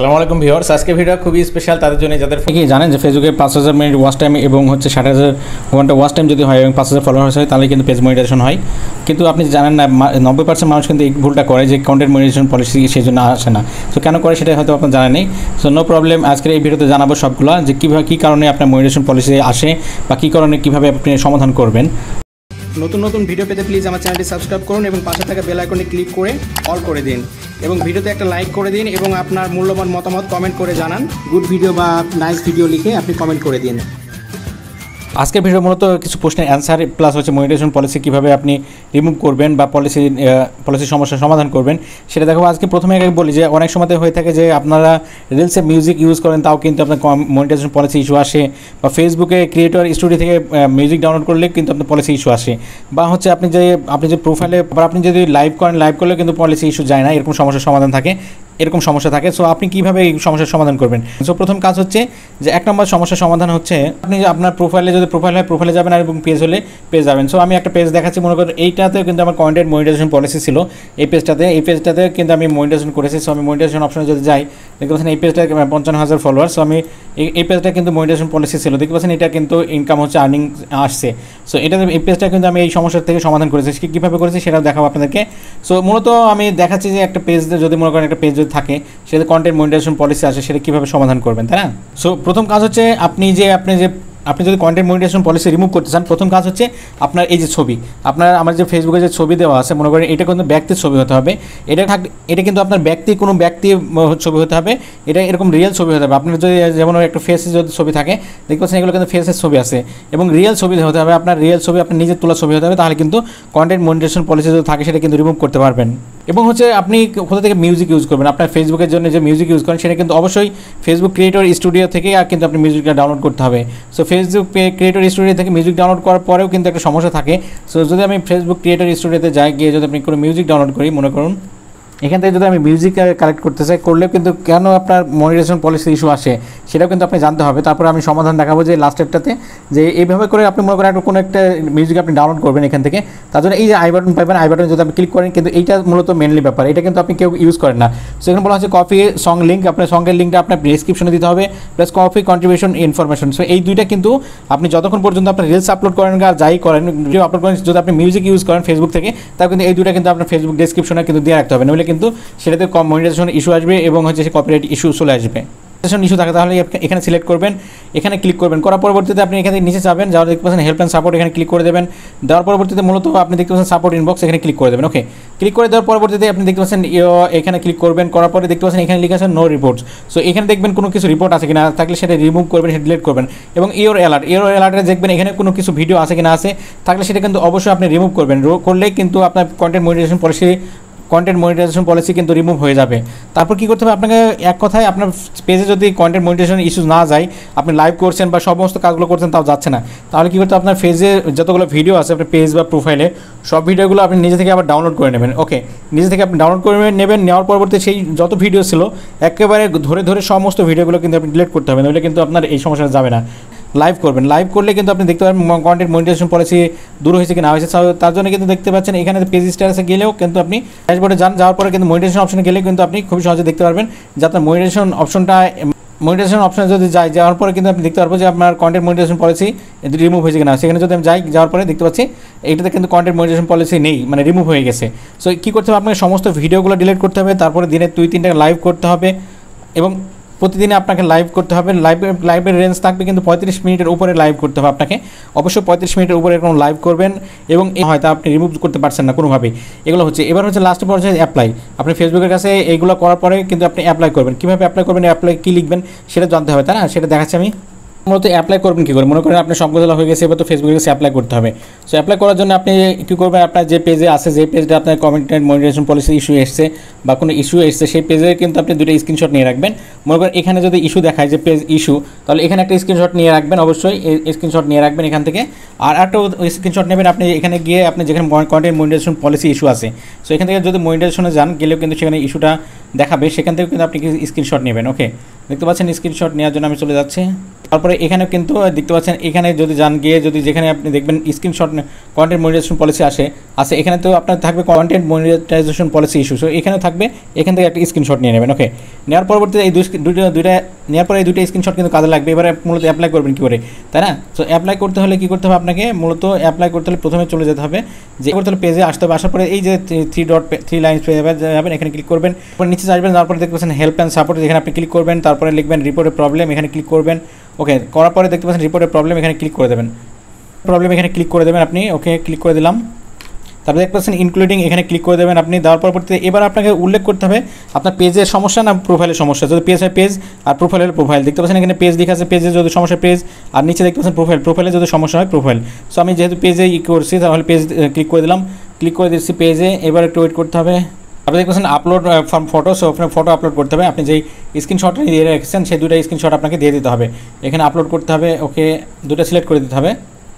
আসসালামু আলাইকুম ভিউয়ার্স, আজকে ভিডিও খুবই স্পেশাল তাদের জন্য যাদের কি জানেন যে ফেসবুকে 5000 মিনিট ওয়াচ টাইম এবং হচ্ছে 60,000 ঘন্টা ওয়াচ টাইম যদি হয় এবং 5000 ফলোয়ার্স হয় তাহলে কিন্তু পেজ মনিটাইজেশন হয়। কিন্তু আপনি জানেন না 90% মানুষ কিন্তু এই ভুলটা করে যে কন্টেন্ট মনিটাইজেশন পলিসি সেই জন্য আসে না। তো কেন করে সেটা হয়তো আপনার জানা নেই। সো নো প্রবলেম, আজকের এই ভিডিওতে জানাবো সবগুলো যে কীভাবে কী কারণে আপনার মনিটাইজেশন পলিসি আসে বা কী কারণে কীভাবে আপনি সমাধান করবেন। নতুন নতুন ভিডিও পেতে প্লিজ আমার চ্যানেলটি সাবস্ক্রাইব করুন এবং পাশে থাকা বেল আইকনে ক্লিক করে অল করে দিন এবং ভিডিওতে একটা লাইক করে দিন এবং আপনার মূল্যবান মতামত কমেন্ট করে জানান। গুড ভিডিও বা নাইস ভিডিও লিখে আপনি কমেন্ট করে দিন। আজকের ভিডিও মূলত কিছু প্রশ্নের অ্যান্সার প্লাস হচ্ছে মনিটাইজেশন পলিসি কীভাবে আপনি রিমুভ করবেন বা পলিসি সমস্যার সমাধান করবেন সেটা দেখো। আজকে প্রথমে আগে বলি যে অনেক সময় হয়ে থাকে যে আপনারা রিলসে মিউজিক ইউজ করেন তাও কিন্তু আপনার মনিটাইজেশন পলিসি ইস্যু আসে, বা ফেসবুকে ক্রিয়েটর স্টুডিও থেকে মিউজিক ডাউনলোড করলে কিন্তু আপনার পলিসি ইস্যু আসে, বা হচ্ছে আপনি যে প্রোফাইলে বা আপনি যদি লাইভ করেন লাইভ করলে কিন্তু পলিসি ইস্যু যায় না, এরকম সমস্যার সমাধান থাকে, এরকম সমস্যা থাকে। সো আপনি কীভাবে এই সমস্যার সমাধান করবেন? সো প্রথম কাজ হচ্ছে যে 1 নম্বর সমস্যার সমাধান হচ্ছে আপনি আপনার প্রোফাইলে যদি প্রোফাইল হয় প্রোফাইলে যাবেন আর এবং পেজ হলে পেজ যাবেন। সো আমি একটা পেজ দেখাচ্ছি, মনে করেন এইটাতেও কিন্তু আমার কন্টেন্ট মনিটাইজেশন পলিসি ছিল এই পেজটাতে কিন্তু আমি মনিটাইজেশন করেছি। সো আমি মনিটাইজেশন অপশনে যদি যাই দেখতে পাচ্ছেন এই পেজটা 55,000 ফলোয়ার। সো আমি এই পেজটা কিন্তু মনিটাইজেশন পলিসি ছিল, দেখতে পাচ্ছেন এটা কিন্তু ইনকাম হচ্ছে আর্নিং আসছে। সো এই পেজটা কিন্তু আমি এই সমস্যার থেকে সমাধান করেছি। কীভাবে করেছি সেটাও দেখাবো আপনাদেরকে। সো মূলত আমি দেখাচ্ছি যে একটা পেজ যদি মনে করেন একটা পেজ যদি থাকে সেটা কন্টেন্ট মনিটাইজেশন পলিসি আসে, সেটা কীভাবে সমাধান করবেন, তাই না? সো প্রথম কাজ হচ্ছে আপনি যদি কন্টেন্ট মনিটাইজেশন পলিসি রিমুভ করতে চান, প্রথম কাজ হচ্ছে আপনার এই যে ছবি, আমার যে ফেসবুকে যে ছবি দেওয়া আছে মনে করেন এটা কিন্তু ব্যক্তির ছবি হতে হবে। এটা কিন্তু আপনার কোনো ব্যক্তির ছবি হতে হবে, এটা এরকম রিয়েল ছবি হতে হবে। আপনার যদি যেমন একটা ফেসের যদি ছবি থাকে দেখতে পাচ্ছেন এগুলো কিন্তু ফেসের ছবি আছে এবং রিয়েল ছবি হতে হবে, আপনার রিয়েল ছবি আপনার নিজের তোলা ছবি হতে হবে, তাহলে কিন্তু কন্টেন্ট মনিটাইজেশন পলিসি যদি থাকে সেটা কিন্তু রিমুভ করতে পারবেন। এবং হচ্ছে আপনি কোথা থেকে মিউজিক ইউজ করবেন, আপনার ফেসবুকের জন্য যে মিউজিক ইউজ করেন সেটা কিন্তু অবশ্যই ফেসবুক ক্রিয়েটর স্টুডিও থেকে আর কিন্তু আপনি মিউজিকটা ডাউনলোড করতে হবে। সো ফেসবুক ক্রিয়েটর স্টুডিও থেকে মিউজিক ডাউনলোড করার পরেও কিন্তু একটা সমস্যা থাকে। সো যদি আমি ফেসবুক ক্রিয়েটর স্টুডিওতে যাই, গিয়ে যদি আপনি কোনো মিউজিক ডাউনলোড করি, মনে করুন এখান থেকে যদি আমি মিউজিক কালেক্ট করতে চাই, করলেও কিন্তু কেন আপনার মনিটাইজেশন পলিসি ইস্যু আসে সেটাও কিন্তু আপনি জানতে হবে। তারপরে আমি সমাধান দেখাবো যে লাস্ট স্টেপটাতে যে এইভাবে করে আপনি মনে করেন কোনো একটা মিউজিক আপনি ডাউনলোড করবেন এখান থেকে, তার জন্য এই যে আই বাটন পাবেন, আই বাটন যদি আপনি ক্লিক করেন কিন্তু এইটা মূলত মেনলি ব্যাপার, এটা কিন্তু আপনি কেউ ইউজ করেন না। সেখানে বলা হচ্ছে কপি সং লিঙ্ক, আপনার সঙ্গের লিঙ্কটা আপনার ডিসক্রিপশনে দিতে হবে, plus copy contribution information. So এই দুইটা কিন্তু আপনি যতক্ষণ পর্যন্ত আপনার রিলস আপলোড করেন আর যাই করেন ভিডিও আপলোড করেন, যদি আপনি মিউজিক ইউজ করেন ফেসবুক থেকে, তাহলে কিন্তু এই দুইটা কিন্তু আপনার ফেসবুক ডিসক্রিপশনে কিন্তু দিয়ে রাখতে হবে, নইলে কিন্তু সেটাতে মনিটাইজেশন ইস্যু আসবে এবং হচ্ছে সে কপিরাইট ইস্যু চলে আসবে। ইস্যু থাকে তাহলে এখানে সিলেক্ট করবেন, এখানে ক্লিক করবেন, করার পরবর্তীতে আপনি এখানে নিচে যাবেন, যাওয়ার দেখতে পাচ্ছেন হেল্প অ্যান্ড সাপোর্ট, এখানে ক্লিক করে দেবেন। দেওয়ার পরবর্তীতে মূলত আপনি দেখতে পাচ্ছেন সাপোর্ট ইনবক্স, এখানে ক্লিক করে দেবেন। ওকে, ক্লিক করে দেওয়ার পরবর্তীতে আপনি দেখতে পাচ্ছেন এখানে ক্লিক করবেন, করার পরে দেখতে পাচ্ছেন এখানে লিখে আছে নো রিপোর্টস। সো এখানে দেখবেন কোনো কিছু রিপোর্ট আছে কিনা, থাকলে সেটা রিমুভ করবেন, সেটা ডিলিট করবেন। এবং ইওর অ্যালার্টে দেখবেন এখানে কোনো কিছু ভিডিও আছে কিনা, আছে থাকলে সেটা কিন্তু অবশ্যই আপনি রিমুভ করবেন। করলেই কিন্তু আপনার কন্টেন্ট মনিটাইজেশন পলিসি কিন্তু রিমুভ হয়ে যাবে। তারপর কী করতে হবে আপনাকে, এক কথায় আপনার পেজে যদি কন্টেন্ট মনিটাইজেশন ইস্যুস না যায়, আপনি লাইভ করছেন বা সমস্ত কাজগুলো করছেন তাও যাচ্ছে না, তাহলে কী করতে হবে, আপনার পেজে যতগুলো ভিডিও আছে আপনার পেজ বা প্রোফাইলে সব ভিডিওগুলো আপনি নিজে থেকে আবার ডাউনলোড করে নেবেন। ওকে, নিজে থেকে আপনি ডাউনলোড করে নেবেন, নেওয়ার পরবর্তী সেই যত ভিডিও ছিল একেবারে ধরে সমস্ত ভিডিওগুলো কিন্তু আপনি ডিলিট করতে হবে, নইলে কিন্তু আপনার এই সমস্যাটা যাবে না। লাইভ করবেন, লাইভ করলে কিন্তু আপনি দেখতে পাবেন কন্টেন্ট মনিটাইজেশন পলিসি দূর হয়েছে কি না হয়েছে। তার জন্য কিন্তু দেখতে পাচ্ছেন এখানে পেজ স্ট্যাটাসে গেলেও কিন্তু আপনি ড্যাশবোর্ডে যাওয়ার পরে কিন্তু মনিটাইজেশন অপশনে গেলে কিন্তু আপনি খুবই সহজে দেখতে পারবেন যে আপনার মনিটাইজেশন অপশনে যদি যাওয়ার পরে কিন্তু আপনি দেখতে পারবো যে আপনার কন্টেন্ট মনিটাইজেশন পলিসি রিমুভ হয়েছে কিনা। সেখানে যদি আমি যাওয়ার পরে দেখতে পাচ্ছি এইটাতে কিন্তু কন্টেন্ট মনিটাইজেশন পলিসি নেই, মানে রিমুভ হয়ে গেছে। সো কী করতে হবে, আপনাকে সমস্ত ভিডিওগুলো ডিলিট করতে হবে, তারপরে দিনে 2-3টা লাইভ করতে হবে এবং প্রতিদিনে আপনাকে লাইভ করতে হবে। লাইভের রেঞ্জ থাকবে কিন্তু 35 মিনিটের উপরে লাইভ করতে হবে আপনাকে, অবশ্যই 35 মিনিটের উপরে এরকম লাইভ করবেন এবং হয়তো আপনি রিমুভ করতে পারছেন না কোনোভাবেই। এগুলো হচ্ছে এবার হচ্ছে লাস্ট পর্যায়ে অ্যাপ্লাই। আপনি ফেসবুকের কাছে এইগুলো করার পরে কিন্তু আপনি অ্যাপ্লাই করবেন। কীভাবে অ্যাপ্লাই করবেন, অ্যাপ্লাই কী লিখবেন সেটা জানতে হবে, তাই না? সেটা দেখাচ্ছি আমি। মূলত অ্যাপ্লাই করবেন কী করে, মনে করেন আপনার সবগুলো হয়ে গেছে, এবার তো ফেসবুকের কাছে অ্যাপ্লাই করতে হবে। সো অ্যাপ্লাই করার জন্য আপনি কী করবেন, আপনার যে পেজে আছে, যে পেজটা আপনার কন্টেন্ট মনিটাইজেশন পলিসি ইস্যু এসছে বা কোনো ইস্যু এসছে, সেই পেজে কিন্তু আপনি 2টা স্ক্রিনশট নিয়ে রাখবেন। মনে করেন এখানে যদি ইস্যু দেখায় যে পেজ ইস্যু, তাহলে এখানে একটা স্ক্রিনশট নিয়ে রাখবেন, অবশ্যই স্ক্রিনশট নিয়ে রাখবেন এখান থেকে। আর একটা স্ক্রিনশট নেবেন আপনি এখানে গিয়ে, আপনি যেখানে কন্টেন্ট মনিটাইজেশন পলিসি ইস্যু আছে, সো এখান থেকে যদি মনিটাইজেশনে যান গেলেও কিন্তু সেখানে ইস্যুটা দেখাবে, সেখান থেকে কিন্তু আপনি স্ক্রিনশট নেবেন। ওকে, দেখতে পাচ্ছেন স্ক্রিনশট নেওয়ার জন্য আমি চলে যাচ্ছি। তারপরে এখানে কিন্তু দেখতে পাচ্ছেন, এখানে যদি যান গিয়ে যদি যেখানে আপনি দেখবেন স্ক্রিনশট কন্টেন্ট মনিটাইজেশন পলিসি আছে এখানে তো আপনার থাকবে content monetization policy issue. So এখানে থাকবে, এখান থেকে একটা স্ক্রিনশট নিয়ে নেবেন। ওকে, নেওয়ার পরবর্তীতে এই দুইটা নেওয়ার পরে এই দুইটা স্ক্রিনশট কিন্তু কাজে লাগবে। এবারে মূলত অ্যাপ্লাই করবেন কী করে, তাই না? সো অ্যাপ্লাই করতে হলে কী করতে হবে আপনাকে, মূলত অ্যাপ্লাই করতে হলে প্রথমে চলে যেতে হবে, যে করতে হলে পেজে আসতে হবে। আসার পরে এই যে থ্রি লাইন্স পেয়ে যাবেন, এখানে ক্লিক করবেন, নিচে আসবেন, তারপরে দেখতে পাচ্ছেন হেল্প অ্যান্ড সাপোর্ট, এখানে আপনি ক্লিক করবেন, তারপরে লিখবেন রিপোর্টের প্রবলেম, এখানে ক্লিক করবেন। ওকে, করার পরে দেখতে পাচ্ছেন রিপোর্টের প্রবলেম, এখানে ক্লিক করে দেবেন, এখানে ক্লিক করে দেবেন আপনি। ওকে, ক্লিক করে দিলাম। তারপরে দেখতে পাচ্ছেন ইনক্লুডিং, এখানে ক্লিক করে দেবেন আপনি। দেওয়ার পরবর্তীতে এবার আপনাকে উল্লেখ করতে হবে আপনার পেজের সমস্যা না প্রোফাইলের সমস্যা। যদি পেজ হয় পেজ, আর প্রোফাইল হলে প্রোফাইল। দেখতে পাচ্ছেন এখানে পেজ লেখা আছে, পেজে যদি সমস্যা পেজ, আর নিচে দেখতে পাচ্ছেন প্রোফাইলে যদি সমস্যা হয় প্রোফাইল। সো আমি যেহেতু পেজে করছি, তাহলে পেজ ক্লিক করে দিলাম, ক্লিক করে দিচ্ছি পেজে। এবার একটু ওয়েট করতে হবে। আপনি দেখতেছেন আপলোড ফ্রম ফটো, সো আপনার ফটো আপলোড করতে হবে। আপনি যেই স্ক্রিনশটটা দিয়ে রেখেছেন সেই দুটো স্ক্রিনশট আপনাকে দিয়ে দিতে হবে, এখানে আপলোড করতে হবে। ওকে, দুটো সিলেক্ট করে দিতে হবে।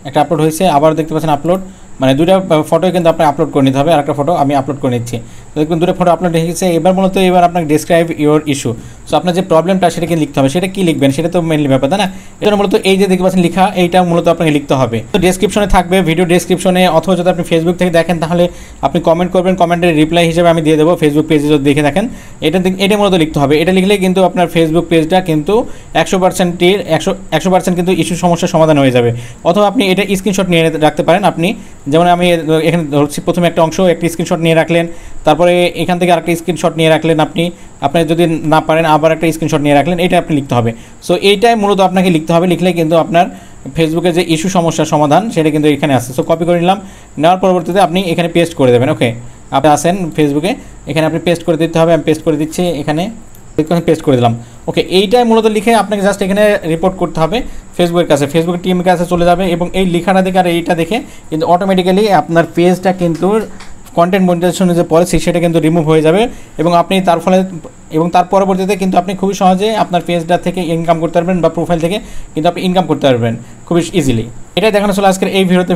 একটা আপলোড হয়েছে, আবার দেখতে পাচ্ছেন আপলোড, মানে দুটো ফটোই কিন্তু আপনাকে আপলোড করে নিতে হবে। আর একটা ফটো আমি আপলোড করে নিচ্ছি, তো দেখুন দুটো ফটো আপলোড হয়ে গেছে। এবার মূলত আপনাকে ডিসক্রাইব ইউর ইস্যু। সো আপনার যে প্রবলেমটা সেটাকে লিখতে হবে, সেটা কী লিখবেন সেটা তো মেনলি ব্যাপার, তাই না? এটা মূলত এই যে দেখতে পাচ্ছেন লেখা, এইটা মূলত আপনাকে লিখতে হবে। তো ডেসক্রিপশনে থাকবে, ভিডিও ডেসক্রিপশনে, অথবা যদি আপনি ফেসবুক থেকে দেখেন তাহলে আপনি কমেন্ট করবেন, কমেন্টের রিপ্লাই হিসেবে আমি দিয়ে দেবো ফেসবুক পেজে যদি দেখে দেখেন। এটা মূলত লিখতে হবে। এটা লিখলে কিন্তু আপনার ফেসবুক পেজটা কিন্তু 100% কিন্তু ইস্যু সমস্যার সমাধান হয়ে যাবে। অথবা আপনি এটা স্ক্রিনশট নিয়ে রাখতে পারেন। আপনি যেমন আমি এখানে ধরছি, প্রথমে একটা অংশ একটা স্ক্রিনশট নিয়ে রাখলেন, তারপরে এখান থেকে আরেকটা স্ক্রিনশট নিয়ে রাখলেন। আপনি যদি না পারেন আবার একটা স্ক্রিনশট নিয়ে রাখলেন, এটা আপনি লিখতে হবে। সো এইটাই মূলত আপনাকে লিখতে হবে। লিখলে কিন্তু আপনার ফেসবুকের যে ইস্যু সমস্যার সমাধান সেটা কিন্তু এখানে আসছে। সো কপি করে নিলাম, নেওয়ার পরবর্তীতে আপনি এখানে পেস্ট করে দেবেন। ওকে, আপনি আসেন ফেসবুকে, এখানে আপনি পেস্ট করে দিতে হবে। আমি পেস্ট করে দিচ্ছি, এখানে পেস্ট করে দিলাম। ওকে, এইটাই মূলত লিখে আপনাকে জাস্ট এখানে রিপোর্ট করতে হবে ফেসবুকের কাছে, ফেসবুকের টিমের কাছে চলে যাবে, এবং এই লেখাটা দেখে আর এইটা দেখে কিন্তু অটোমেটিক্যালি আপনার পেজটা কিন্তু কন্টেন্ট মনিটাইজেশনের যে পলিসি সেটা কিন্তু রিমুভ হয়ে যাবে, এবং আপনি তার পরবর্তীতে কিন্তু আপনি খুবই সহজে আপনার পেজটা থেকে ইনকাম করতে পারবেন, বা প্রোফাইল থেকে কিন্তু আপনি ইনকাম করতে পারবেন খুবই ইজিলি। এটাই দেখানো ছিল আজকের এই ভিডিওতে।